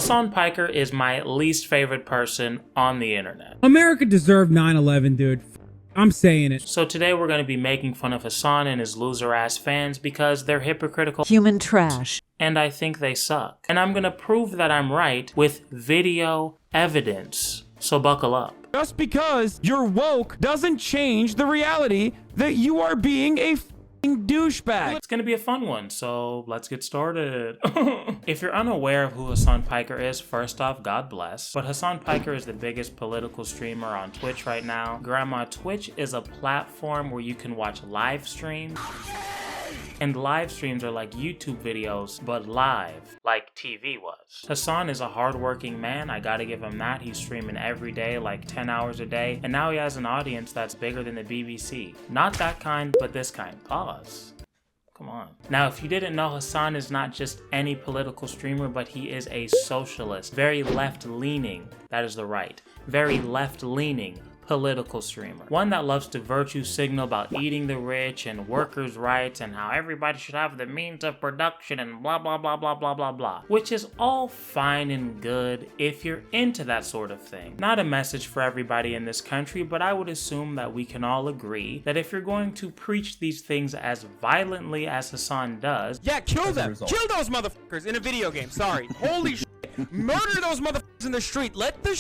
Hassan Piker is my least favorite person on the internet. America deserved 9/11, dude. I'm saying it. So today we're going to be making fun of Hassan and his loser-ass fans because they're hypocritical human trash. And I think they suck. And I'm going to prove that I'm right with video evidence. So buckle up. Just because you're woke doesn't change the reality that you are being a f***ing douchebag. It's gonna be a fun one, so let's get started. If you're unaware of who Hassan Piker is, first off, God bless. But Hassan Piker is the biggest political streamer on Twitch right now. Grandma, Twitch is a platform where you can watch live streams. And live streams are like YouTube videos, but live, like TV was. Hassan is a hardworking man, I gotta give him that. He's streaming every day, like 10 hours a day, and now he has an audience that's bigger than the BBC. Not that kind, but this kind. Pause. Come on. Now, if you didn't know, Hassan is not just any political streamer, but he is a socialist. Very left-leaning, that is the right. Very left-leaning political streamer. One that loves to virtue signal about eating the rich and workers' rights and how everybody should have the means of production and blah blah blah blah blah blah blah. Which is all fine and good if you're into that sort of thing. Not a message for everybody in this country, but I would assume that we can all agree that if you're going to preach these things as violently as Hassan does, yeah, kill them. Kill those motherfuckers in a video game. Sorry. Holy shit. Murder those motherfuckers in the street. Let the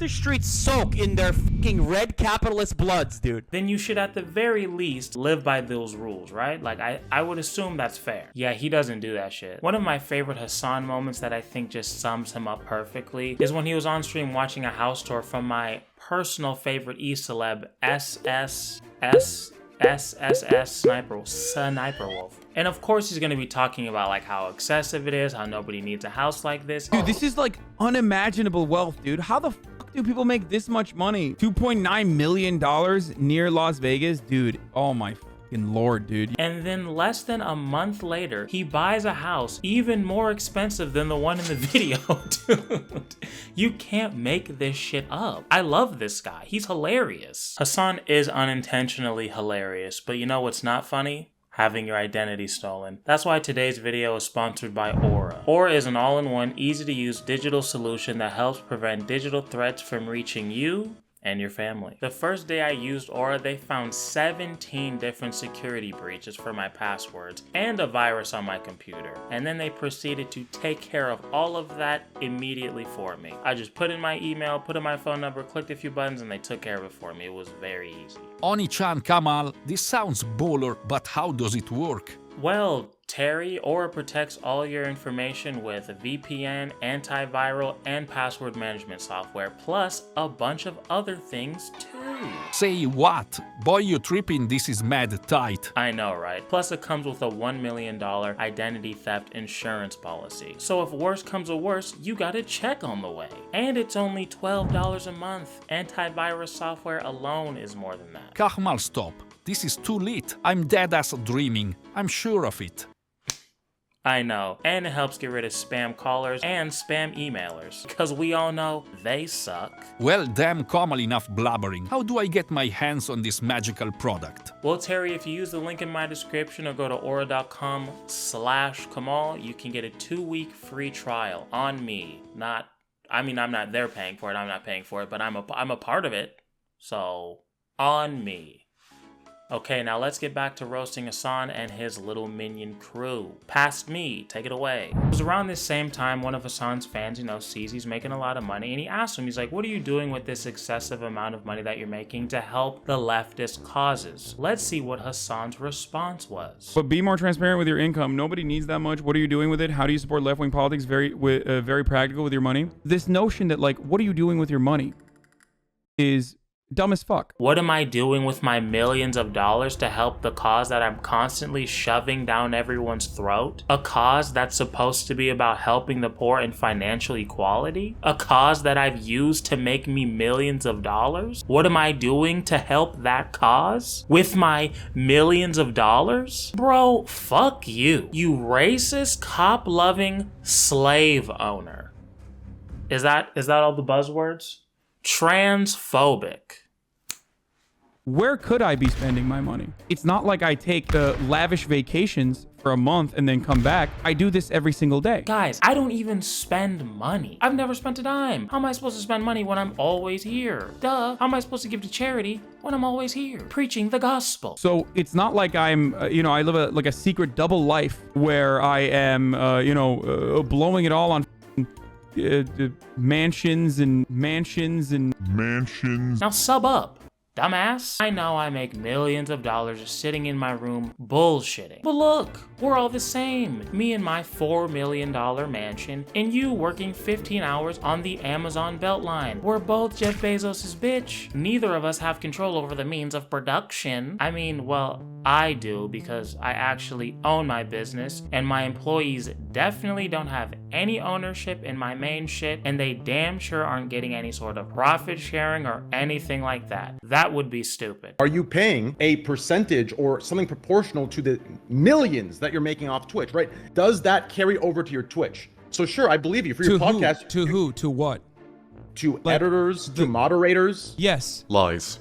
streets soak in their fucking red capitalist bloods, dude. Then you should at the very least live by those rules, right? Like, I would assume that's fair. Yeah, he doesn't do that shit. One of my favorite Hassan moments that I think just sums him up perfectly is when he was on stream watching a house tour from my personal favorite E-celeb, SSS Sniper Wolf. And of course he's gonna be talking about like how excessive it is, how nobody needs a house like this. Dude, this is like unimaginable wealth, dude. How the fuck do people make this much money? $2.9 million near Las Vegas? Dude, oh my fucking lord, dude. And then less than a month later, he buys a house even more expensive than the one in the video, dude. You can't make this shit up. I love this guy. He's hilarious. Hassan is unintentionally hilarious, but you know what's not funny? Having your identity stolen. That's why today's video is sponsored by Aura. Aura is an all-in-one, easy-to-use digital solution that helps prevent digital threats from reaching you and your family. The first day I used Aura, they found 17 different security breaches for my passwords and a virus on my computer. And then they proceeded to take care of all of that immediately for me. I just put in my email, put in my phone number, clicked a few buttons, and they took care of it for me. It was very easy. Oni-chan, Kamal, this sounds baller, but how does it work? Well, Terry, Aura protects all your information with a VPN, antiviral, and password management software, plus a bunch of other things too. Say what? Boy, you tripping, this is mad tight. I know, right? Plus it comes with a $1 million identity theft insurance policy. So if worse comes to worse, you got a check on the way. And it's only $12 a month. Antivirus software alone is more than that. Kahmal, stop. This is too lit. I'm dead ass dreaming. I'm sure of it. I know, and it helps get rid of spam callers and spam emailers, because we all know they suck. Well, damn Kamal, enough blabbering. How do I get my hands on this magical product? Well, Terry, if you use the link in my description or go to aura.com/Kamal, you can get a 2-week free trial on me. I'm not there paying for it, I'm not paying for it, but I'm a part of it, so on me. Okay, now let's get back to roasting Hassan and his little minion crew. Past me, take it away. It was around this same time one of Hassan's fans, sees he's making a lot of money, and he asked him, he's like, what are you doing with this excessive amount of money that you're making to help the leftist causes? Let's see what Hassan's response was. But be more transparent with your income. Nobody needs that much. What are you doing with it? How do you support left-wing politics? Very practical with your money. This notion that, like, what are you doing with your money is dumb as fuck. What am I doing with my millions of dollars to help the cause that I'm constantly shoving down everyone's throat? A cause that's supposed to be about helping the poor and financial equality? A cause that I've used to make me millions of dollars? What am I doing to help that cause with my millions of dollars? Bro, fuck you. You racist, cop-loving slave owner. Is that all the buzzwords? Transphobic. Where could I be spending my money? It's not like I take lavish vacations for a month and then come back. I do this every single day. Guys, I don't even spend money. I've never spent a dime. How am I supposed to spend money when I'm always here? Duh. How am I supposed to give to charity when I'm always here preaching the gospel? So it's not like I'm, I live a secret double life where I am, blowing it all on mansions. Now sub up. Dumbass. I know I make millions of dollars just sitting in my room bullshitting. But look, we're all the same. Me and my $4 million mansion, and you working 15 hours on the Amazon Beltline. We're both Jeff Bezos' bitch. Neither of us have control over the means of production. I mean, well, I do because I actually own my business, and my employees definitely don't have any ownership in my main shit, and they damn sure aren't getting any sort of profit sharing or anything like that. That would be stupid. Are you paying a percentage or something proportional to the millions that you're making off Twitch, right? Does that carry over to your Twitch? So sure, I believe you for your podcast. To who? To what? To editors, to moderators. Yes. Lies.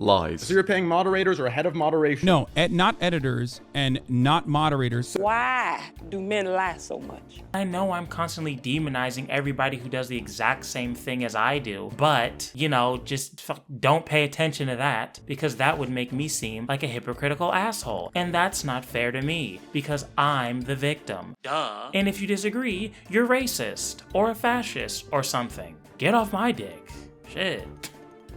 So you're paying moderators or a head of moderation? No, not editors and not moderators. Why do men lie so much? I know I'm constantly demonizing everybody who does the exact same thing as I do, but, just don't pay attention to that, because that would make me seem like a hypocritical asshole. And that's not fair to me, because I'm the victim. Duh. And if you disagree, you're racist, or a fascist, or something. Get off my dick. Shit.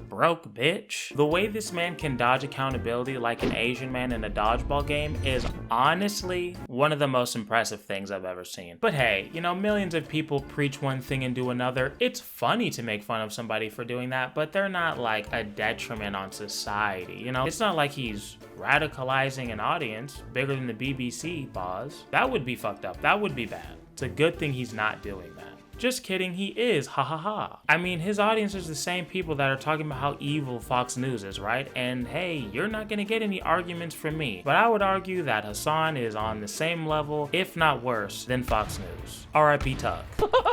Broke bitch. The way this man can dodge accountability like an Asian man in a dodgeball game is honestly one of the most impressive things I've ever seen. But hey, millions of people preach one thing and do another. It's funny to make fun of somebody for doing that, but they're not like a detriment on society, It's not like he's radicalizing an audience bigger than the BBC, boss. That would be fucked up. That would be bad. It's a good thing he's not doing that. Just kidding, he is, ha ha ha. I mean, his audience is the same people that are talking about how evil Fox News is, right? And hey, you're not gonna get any arguments from me, but I would argue that Hassan is on the same level, if not worse, than Fox News. R.I.P. Tuck.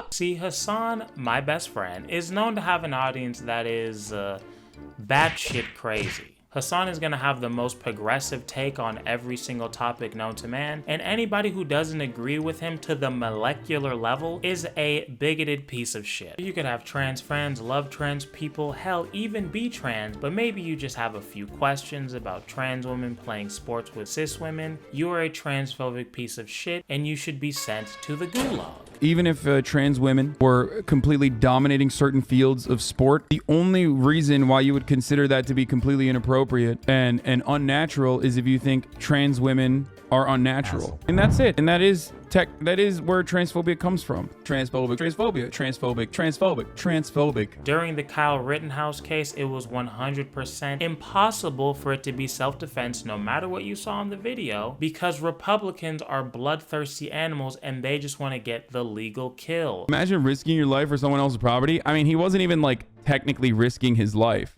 See, Hassan, my best friend, is known to have an audience that is, batshit crazy. Hassan is going to have the most progressive take on every single topic known to man, and anybody who doesn't agree with him to the molecular level is a bigoted piece of shit. You could have trans friends, love trans people, hell, even be trans, but maybe you just have a few questions about trans women playing sports with cis women. You are a transphobic piece of shit, and you should be sent to the gulag. Even if trans women were completely dominating certain fields of sport, the only reason why you would consider that to be completely inappropriate and unnatural is if you think trans women are unnatural. And that's it. And that is where transphobia comes from. Transphobic. During the Kyle Rittenhouse case, it was 100% impossible for it to be self-defense no matter what you saw in the video, because Republicans are bloodthirsty animals and they just want to get the legal kill. Imagine risking your life for someone else's property. I mean, he wasn't even technically risking his life.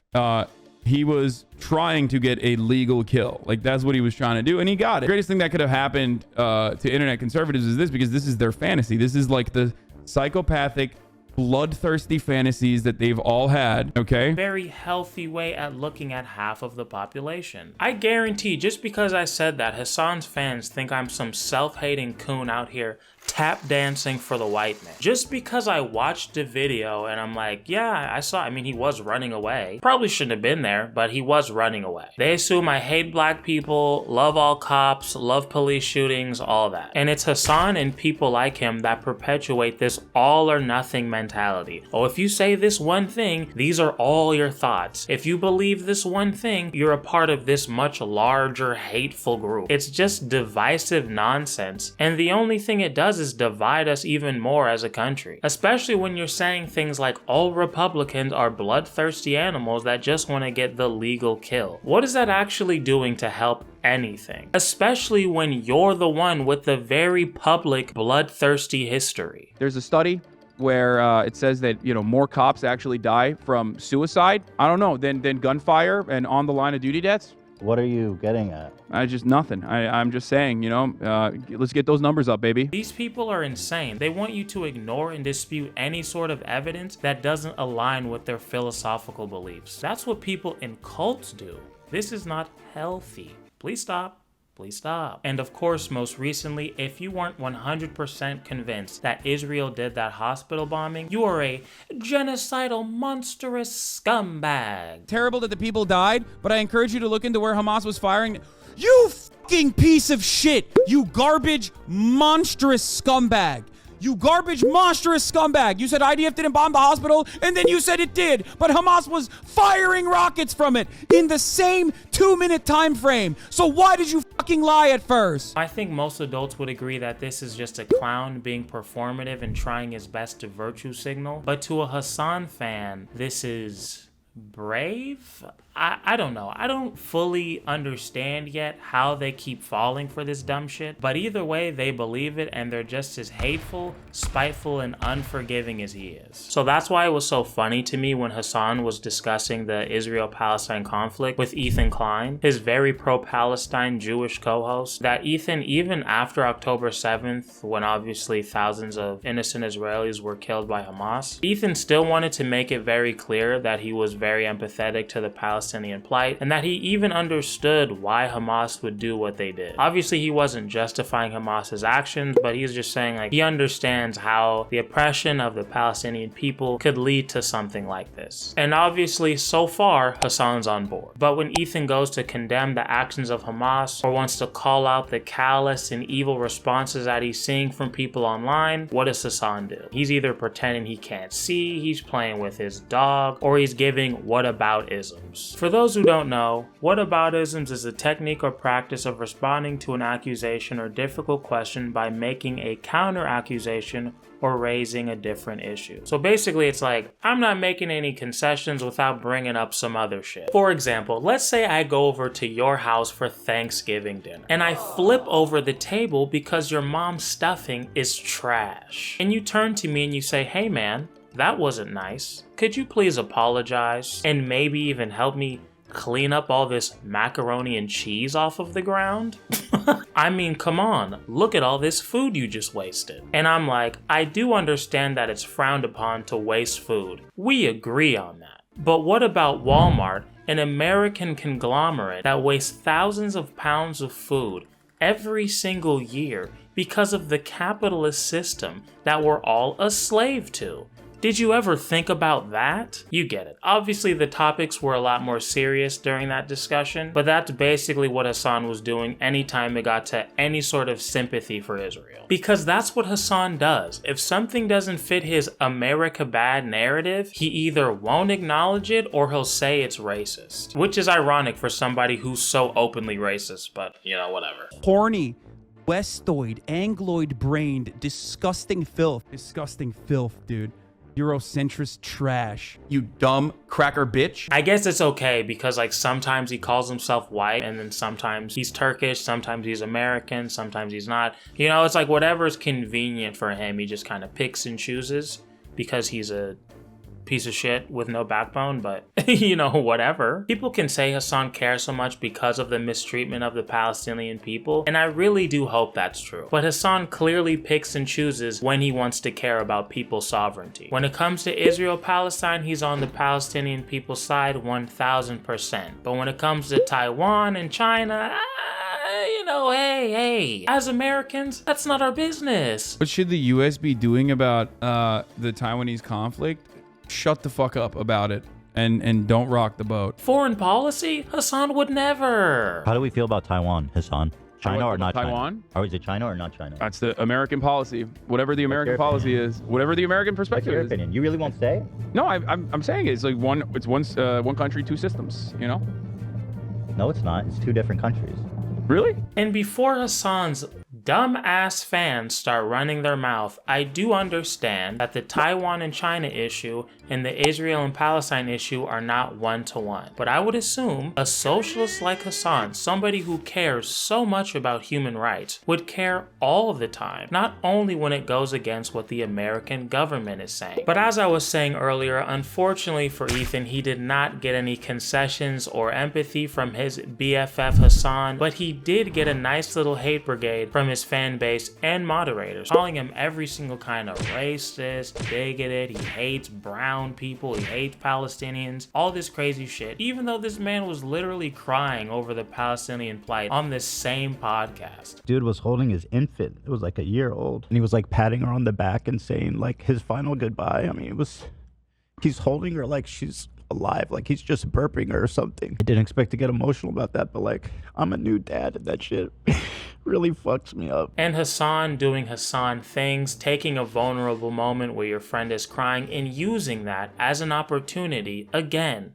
He was trying to get a legal kill. That's what he was trying to do, and he got it. The greatest thing that could have happened to internet conservatives is this, because this is their fantasy. This is the psychopathic, bloodthirsty fantasies that they've all had, okay? Very healthy way at looking at half of the population. I guarantee, just because I said that, Hassan's fans think I'm some self-hating coon out here tap dancing for the white man. Just because I watched the video and I'm like, yeah, he was running away. Probably shouldn't have been there, but he was running away. They assume I hate black people, love all cops, love police shootings, all that. And it's Hassan and people like him that perpetuate this all or nothing mentality. Oh, if you say this one thing, these are all your thoughts. If you believe this one thing, you're a part of this much larger hateful group. It's just divisive nonsense. And the only thing it does is divide us even more as a country, especially when you're saying things like all Republicans are bloodthirsty animals that just want to get the legal kill. What is that actually doing to help anything? Especially when you're the one with the very public bloodthirsty history. There's a study where it says that more cops actually die from suicide, than gunfire and on the line of duty deaths. What are you getting at? Nothing. I'm just saying, let's get those numbers up, baby. These people are insane. They want you to ignore and dispute any sort of evidence that doesn't align with their philosophical beliefs. That's what people in cults do. This is not healthy. Please stop. Please stop. And of course, most recently, if you weren't 100% convinced that Israel did that hospital bombing, you are a genocidal, monstrous scumbag. Terrible that the people died, but I encourage you to look into where Hamas was firing. You fucking piece of shit! You garbage, monstrous scumbag! You garbage, monstrous scumbag! You said IDF didn't bomb the hospital, and then you said it did, but Hamas was firing rockets from it in the same 2-minute time frame. So why did you fucking lie at first? I think most adults would agree that this is just a clown being performative and trying his best to virtue signal. But to a Hassan fan, this is brave? I don't know. I don't fully understand yet how they keep falling for this dumb shit, but either way, they believe it and they're just as hateful, spiteful, and unforgiving as he is. So that's why it was so funny to me when Hassan was discussing the Israel-Palestine conflict with Ethan Klein, his very pro-Palestine Jewish co-host, that Ethan, even after October 7th, when obviously thousands of innocent Israelis were killed by Hamas, Ethan still wanted to make it very clear that he was very empathetic to the Palestinian plight, and that he even understood why Hamas would do what they did. Obviously, he wasn't justifying Hamas's actions, but he's just saying like he understands how the oppression of the Palestinian people could lead to something like this. And obviously, so far, Hassan's on board. But when Ethan goes to condemn the actions of Hamas, or wants to call out the callous and evil responses that he's seeing from people online, what does Hassan do? He's either pretending he can't see, he's playing with his dog, or he's giving whataboutisms. For those who don't know, whataboutisms is a technique or practice of responding to an accusation or difficult question by making a counter accusation or raising a different issue. So basically it's like, I'm not making any concessions without bringing up some other shit. For example, let's say I go over to your house for Thanksgiving dinner and I flip over the table because your mom's stuffing is trash. And you turn to me and you say, hey man, that wasn't nice. Could you please apologize and maybe even help me clean up all this macaroni and cheese off of the ground? I mean, come on, look at all this food you just wasted. And I'm like, I do understand that it's frowned upon to waste food. We agree on that. But what about Walmart, an American conglomerate that wastes thousands of pounds of food every single year because of the capitalist system that we're all a slave to? Did you ever think about that? You get it. Obviously, the topics were a lot more serious during that discussion, but that's basically what Hassan was doing anytime it got to any sort of sympathy for Israel. Because that's what Hassan does. If something doesn't fit his America bad narrative, he either won't acknowledge it or he'll say it's racist. Which is ironic for somebody who's so openly racist, but you know, whatever. Horny, Westoid, Angloid-brained, disgusting filth. Disgusting filth, dude. Eurocentrist trash. You dumb cracker bitch. I guess it's okay because like sometimes he calls himself white and then sometimes he's Turkish, sometimes he's American, sometimes he's not. You know, it's like whatever's convenient for him, he just kind of picks and chooses because he's a piece of shit with no backbone, but you know, whatever. People can say Hassan cares so much because of the mistreatment of the Palestinian people, and I really do hope that's true. But Hassan clearly picks and chooses when he wants to care about people's sovereignty. When it comes to Israel-Palestine, he's on the Palestinian people's side 1000%. But when it comes to Taiwan and China, you know, hey, as Americans, that's not our business. What should the US be doing about the Taiwanese conflict? Shut the fuck up about it and don't rock the boat. Foreign policy? Hassan would never. How do we feel about Taiwan, Hassan? China or not Taiwan? China? Or is it China or not China? That's the American policy. Whatever the American policy is, whatever the American perspective What's your is. opinion? You really won't say? No, I'm saying it's like one country, two systems. You know? No, it's not. It's two different countries. Really? And before Hassan's dumb-ass fans start running their mouth, I do understand that the Taiwan and China issue and the Israel and Palestine issue are not one-to-one. But I would assume a socialist like Hassan, somebody who cares so much about human rights, would care all the time, not only when it goes against what the American government is saying. But as I was saying earlier, unfortunately for Ethan, he did not get any concessions or empathy from his BFF Hassan, but he did get a nice little hate brigade from his fan base and moderators, calling him every single kind of racist, bigoted, he hates brown people, he hates Palestinians, all this crazy shit, even though this man was literally crying over the Palestinian plight on this same podcast. Dude was holding his infant. It was like a year old. And he was like patting her on the back and saying like his final goodbye. I mean, he's holding her like she's alive, like he's just burping her or something. I didn't expect to get emotional about that, but like, I'm a new dad and that shit really fucks me up. And Hassan doing Hassan things, taking a vulnerable moment where your friend is crying and using that as an opportunity, again,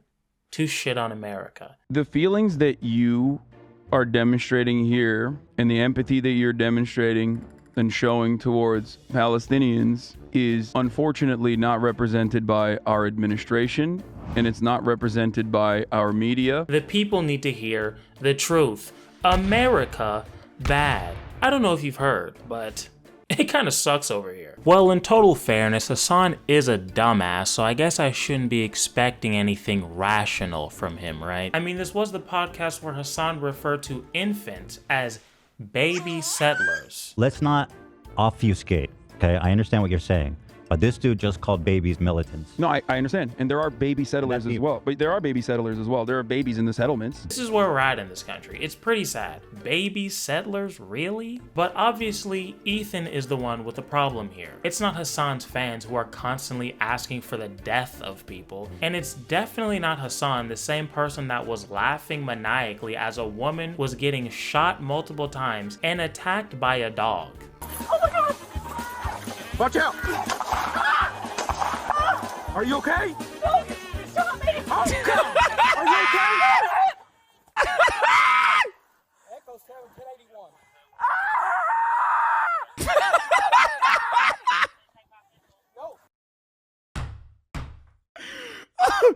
to shit on America. The feelings that you are demonstrating here and the empathy that you're demonstrating and showing towards Palestinians is unfortunately not represented by our administration, and it's not represented by our media. The people need to hear the truth. America, bad. I don't know if you've heard, but it kind of sucks over here. Well, in total fairness, Hassan is a dumbass, so I guess I shouldn't be expecting anything rational from him, right? I mean, this was the podcast where Hassan referred to infants as baby settlers. Let's not obfuscate, okay? I understand what you're saying, but this dude just called babies militants. No, I understand. And there are baby settlers as well. But there are baby settlers as well. There are babies in the settlements. This is where we're at in this country. It's pretty sad. Baby settlers, really? But obviously, Ethan is the one with the problem here. It's not Hassan's fans who are constantly asking for the death of people. And it's definitely not Hassan, the same person that was laughing maniacally as a woman was getting shot multiple times and attacked by a dog. Oh my God! Watch out! Are you okay? No, you shot me! Oh, God! Are you okay? Echo 7, 1081.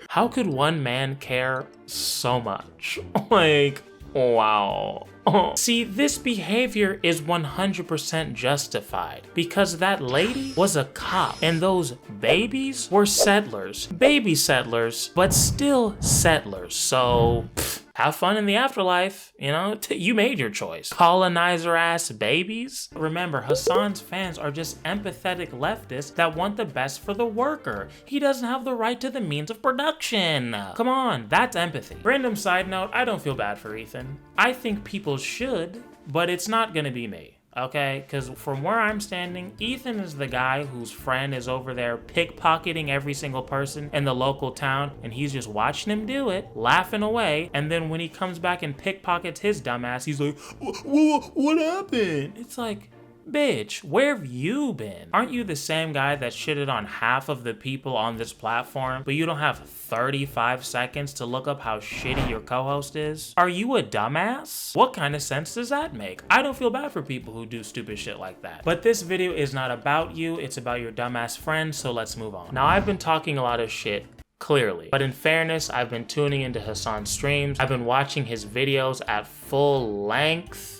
How could one man care so much? Like, wow. See, this behavior is 100% justified because that lady was a cop and those babies were settlers. Baby settlers, but still settlers. So, have fun in the afterlife, you know? You made your choice. Colonizer ass babies? Remember, Hassan's fans are just empathetic leftists that want the best for the worker. He doesn't have the right to the means of production. Come on, that's empathy. Random side note, I don't feel bad for Ethan. I think people should, but it's not gonna be me. Okay, because from where I'm standing, Ethan is the guy whose friend is over there pickpocketing every single person in the local town, and he's just watching him do it, laughing away, and then when he comes back and pickpockets his dumbass, he's like, what happened? It's like, bitch, where have you been? Aren't you the same guy that shitted on half of the people on this platform, but you don't have 35 seconds to look up how shitty your co-host is? Are you a dumbass? What kind of sense does that make? I don't feel bad for people who do stupid shit like that. But this video is not about you, it's about your dumbass friend, so let's move on. Now, I've been talking a lot of shit, clearly. But in fairness, I've been tuning into Hassan's streams. I've been watching his videos at full length.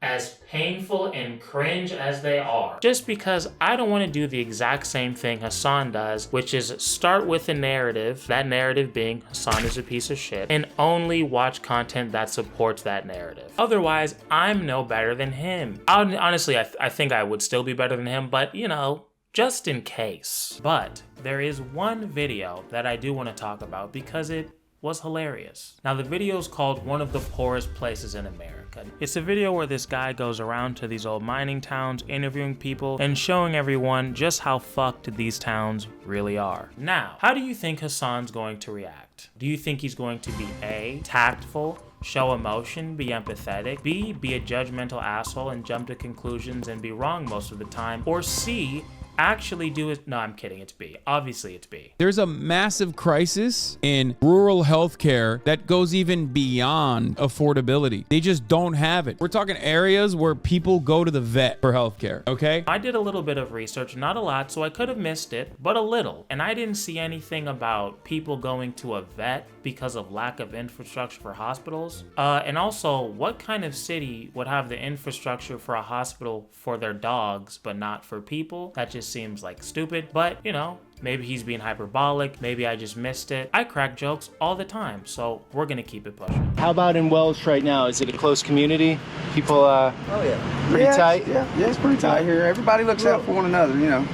As painful and cringe as they are. Just because I don't want to do the exact same thing Hassan does, which is start with a narrative, that narrative being Hassan is a piece of shit, and only watch content that supports that narrative. Otherwise, I'm no better than him. Honestly, I think I would still be better than him, but you know, just in case. But there is one video that I do want to talk about because it was hilarious. Now the video is called One of the Poorest Places in America. It's a video where this guy goes around to these old mining towns, interviewing people and showing everyone just how fucked these towns really are. Now, how do you think Hassan's going to react? Do you think he's going to be A, tactful, show emotion, be empathetic, B, be a judgmental asshole and jump to conclusions and be wrong most of the time, or C, actually do it? No, I'm kidding, it's B. Obviously it's B. There's a massive crisis in rural healthcare that goes even beyond affordability. They just don't have it. We're talking areas where people go to the vet for healthcare, okay? I did a little bit of research, not a lot, so I could have missed it, but a little. And I didn't see anything about people going to a vet because of lack of infrastructure for hospitals. And also, what kind of city would have the infrastructure for a hospital for their dogs, but not for people? That just just seems like stupid, but you know, maybe he's being hyperbolic, maybe I just missed it. I crack jokes all the time, so we're gonna keep it pushing. How about in Welsh right now? Is it a close community? People, oh yeah, pretty tight? Yeah, it's pretty tight here. Everybody looks out for one another, you know.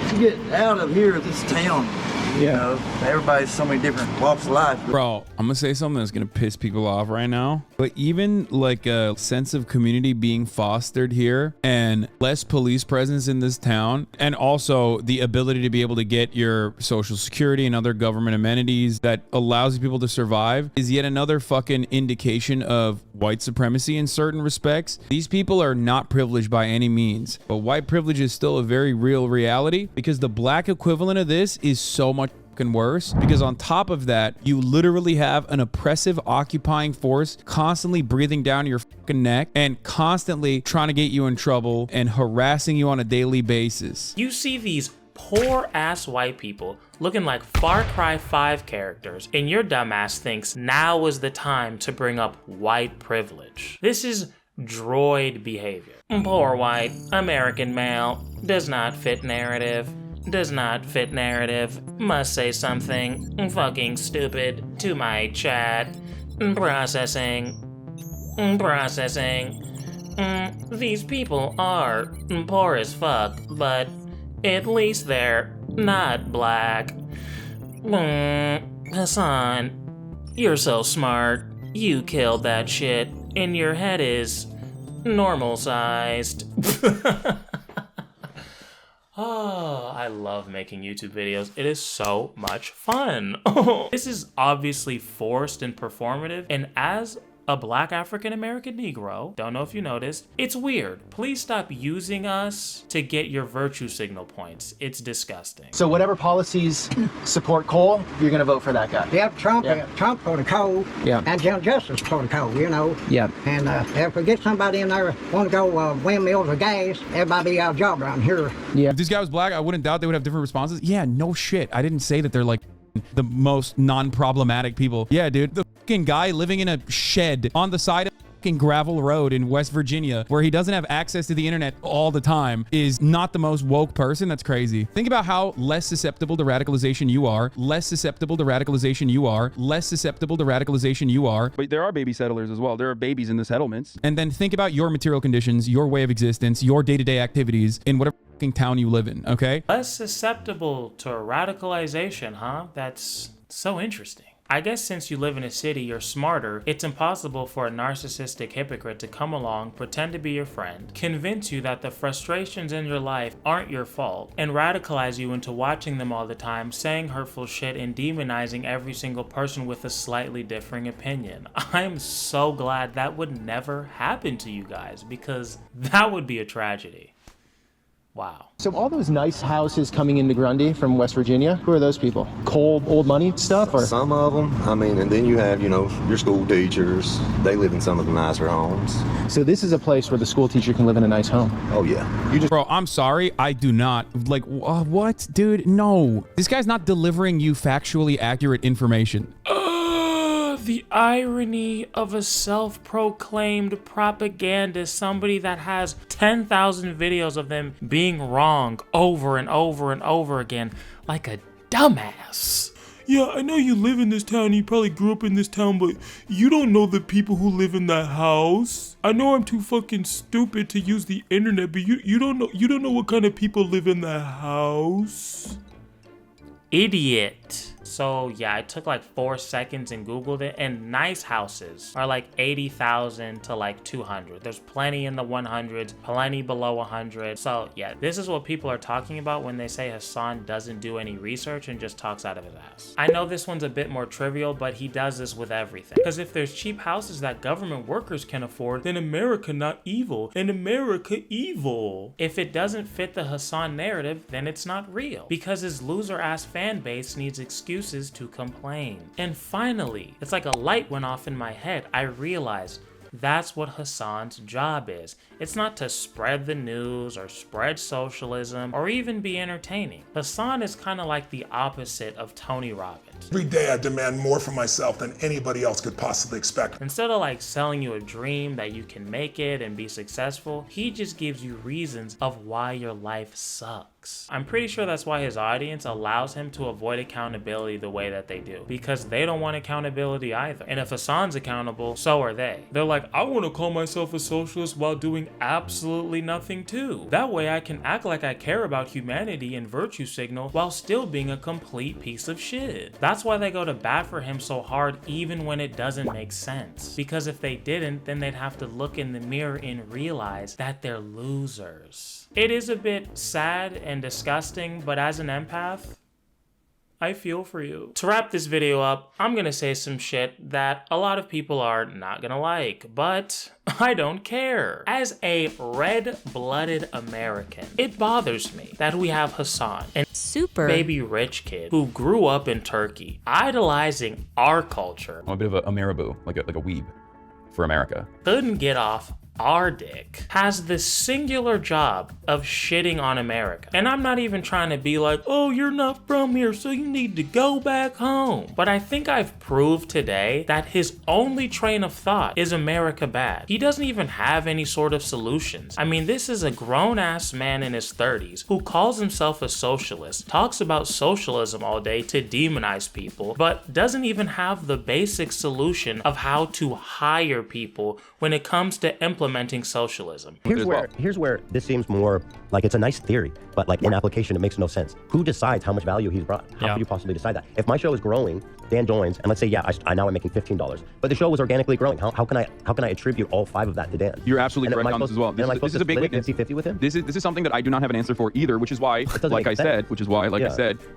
To get out of here, this town, you know, everybody's so many different walks of life. Bro, I'm gonna say something that's gonna piss people off right now. But even like a sense of community being fostered here and less police presence in this town, and also the ability to be able to get your social security and other government amenities that allows people to survive is yet another fucking indication of white supremacy in certain respects. These people are not privileged by any means, but white privilege is still a very real reality because the black equivalent of this is so much worse, because on top of that, you literally have an oppressive occupying force constantly breathing down your fucking neck and constantly trying to get you in trouble and harassing you on a daily basis. You see these poor ass white people looking like Far Cry 5 characters, and your dumbass thinks now is the time to bring up white privilege. This is droid behavior. Poor white American male does not fit narrative. Does not fit narrative. Must say something fucking stupid to my chat. Processing. Processing. These people are poor as fuck, but at least they're not black. Hassan, you're so smart. You killed that shit, and your head is normal sized. Oh, I love making YouTube videos. It is so much fun. This is obviously forced and performative, and as a black African American Negro, don't know if you noticed, it's weird. Please stop using us to get your virtue signal points. It's disgusting. So whatever policies support coal, you're gonna vote for that guy. Yeah, Trump for the coal. Yeah. And Jim Justice for the coal, you know. Yeah. And if we get somebody in there want to go windmills or gas, everybody be out of job around here. Yeah. If this guy was black, I wouldn't doubt they would have different responses. Yeah, no shit. I didn't say that they're like the most non-problematic people. Yeah, dude, the fucking guy living in a shed on the side of fucking gravel road in West Virginia where he doesn't have access to the internet all the time is not the most woke person. That's crazy. Think about how less susceptible to radicalization you are, less susceptible to radicalization you are, less susceptible to radicalization you are. But there are baby settlers as well. There are babies in the settlements. And then think about your material conditions, your way of existence, your day-to-day activities in whatever town you live in, okay? Less susceptible to radicalization, huh? That's so interesting. I guess since you live in a city, you're smarter. It's impossible for a narcissistic hypocrite to come along, pretend to be your friend, convince you that the frustrations in your life aren't your fault, and radicalize you into watching them all the time, saying hurtful shit and demonizing every single person with a slightly differing opinion. I'm so glad that would never happen to you guys, because that would be a tragedy. Wow. So all those nice houses coming into Grundy from West Virginia, who are those people? Coal, old money stuff? Or? Some of them. I mean, and then you have, you know, your school teachers. They live in some of the nicer homes. So this is a place where the school teacher can live in a nice home? Oh, yeah. You just, bro, I'm sorry. I do not. Like, what? Dude, no. This guy's not delivering you factually accurate information. The irony of a self-proclaimed propagandist, somebody that has 10,000 videos of them being wrong over and over and over again, like a dumbass. Yeah, I know you live in this town, you probably grew up in this town, but you don't know the people who live in that house. I know I'm too fucking stupid to use the internet, but you don't know what kind of people live in that house. Idiot. So yeah, I took like 4 seconds and Googled it, and nice houses are like 80,000 to like 200. There's plenty in the 100s, plenty below 100. So yeah, this is what people are talking about when they say Hassan doesn't do any research and just talks out of his ass. I know this one's a bit more trivial, but he does this with everything. Because if there's cheap houses that government workers can afford, then America not evil, and America evil. If it doesn't fit the Hassan narrative, then it's not real. Because his loser ass fan base needs excuses to complain. And finally, it's like a light went off in my head. I realized that's what Hassan's job is. It's not to spread the news or spread socialism or even be entertaining. Hassan is kind of like the opposite of Tony Robbins. Every day I demand more from myself than anybody else could possibly expect. Instead of like selling you a dream that you can make it and be successful, he just gives you reasons of why your life sucks. mistakes. I'm pretty sure that's why his audience allows him to avoid accountability the way that they do, because they don't want accountability either. And if Hasan's accountable, so are they. They're like, I want to call myself a socialist while doing absolutely nothing too. That way I can act like I care about humanity and virtue signal while still being a complete piece of shit. That's why they go to bat for him so hard even when it doesn't make sense. Because if they didn't, then they'd have to look in the mirror and realize that they're losers. It is a bit sad and disgusting, but as an empath, I feel for you. To wrap this video up, I'm gonna say some shit that a lot of people are not gonna like, but I don't care. As a red-blooded American, it bothers me that we have Hasan, an super baby rich kid who grew up in Turkey, idolizing our culture. I'm a bit of a marabou, like a weeb for America. Couldn't get off our dick, has the singular job of shitting on America. And I'm not even trying to be like, oh, you're not from here, so you need to go back home. But I think I've proved today that his only train of thought is America bad. He doesn't even have any sort of solutions. I mean, this is a grown-ass man in his 30s who calls himself a socialist, talks about socialism all day to demonize people, but doesn't even have the basic solution of how to hire people when it comes to implementing socialism. Here's where this seems more like it's a nice theory, but like in application, it makes no sense. Who decides how much value he's brought? How could you possibly decide that? If my show is growing, Dan joins, and let's say, yeah, I now I'm making $15, but the show was organically growing. How can I attribute all 5 of that to Dan? You're absolutely correct on this as well. This is a big weakness. 50-50 with him? This is something that I do not have an answer for either, which is why, like I said,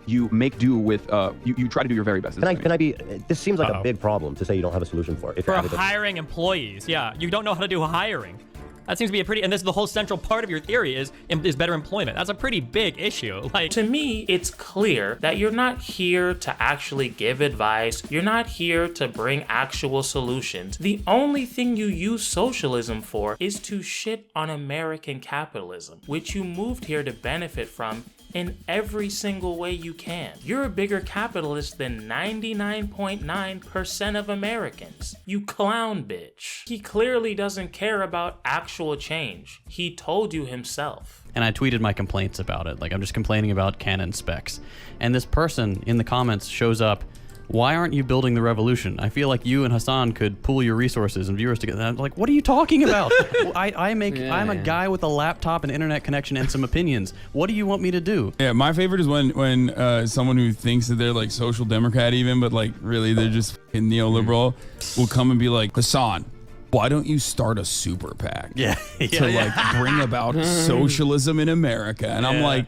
you make do with, you try to do your very best. This seems like a big problem to say you don't have a solution for. For hiring employees, yeah. You don't know how to do hiring. That seems to be a pretty, and this is the whole central part of your theory is better employment. That's a pretty big issue. Like, to me, it's clear that you're not here to actually give advice. You're not here to bring actual solutions. The only thing you use socialism for is to shit on American capitalism, which you moved here to benefit from in every single way you can. You're a bigger capitalist than 99.9% of Americans. You clown bitch. He clearly doesn't care about actual change. He told you himself. And I tweeted my complaints about it. Like, I'm just complaining about Canon specs. And this person in the comments shows up, why aren't you building the revolution? I feel like you and Hasan could pool your resources and viewers together. I'm like, what are you talking about? I'm a guy with a laptop and internet connection and some opinions. What do you want me to do? Yeah, my favorite is when someone who thinks that they're like social democrat even, but like really they're just fucking neoliberal, will come and be like, Hasan, why don't you start a super PAC to bring about socialism in America? And I'm like,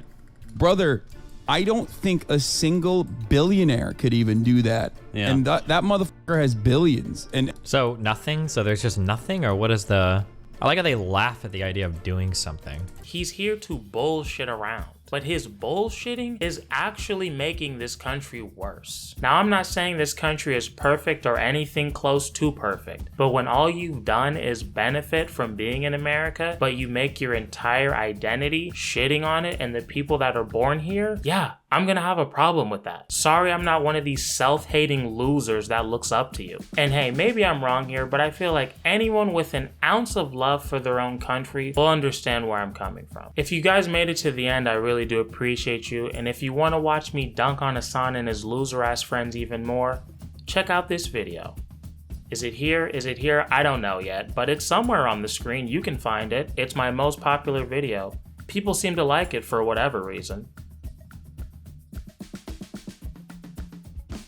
brother, I don't think a single billionaire could even do that. Yeah. And that motherfucker has billions. And so nothing? So there's just nothing? Or what is the... I like how they laugh at the idea of doing something. He's here to bullshit around, but his bullshitting is actually making this country worse. Now, I'm not saying this country is perfect or anything close to perfect, but when all you've done is benefit from being in America, but you make your entire identity shitting on it and the people that are born here, yeah, I'm gonna have a problem with that. Sorry, I'm not one of these self-hating losers that looks up to you. And hey, maybe I'm wrong here, but I feel like anyone with an ounce of love for their own country will understand where I'm coming from. If you guys made it to the end, I really do appreciate you. And if you want to watch me dunk on Hasan and his loser-ass friends even more, check out this video. Is it here? Is it here? I don't know yet, but it's somewhere on the screen. You can find it. It's my most popular video. People seem to like it for whatever reason.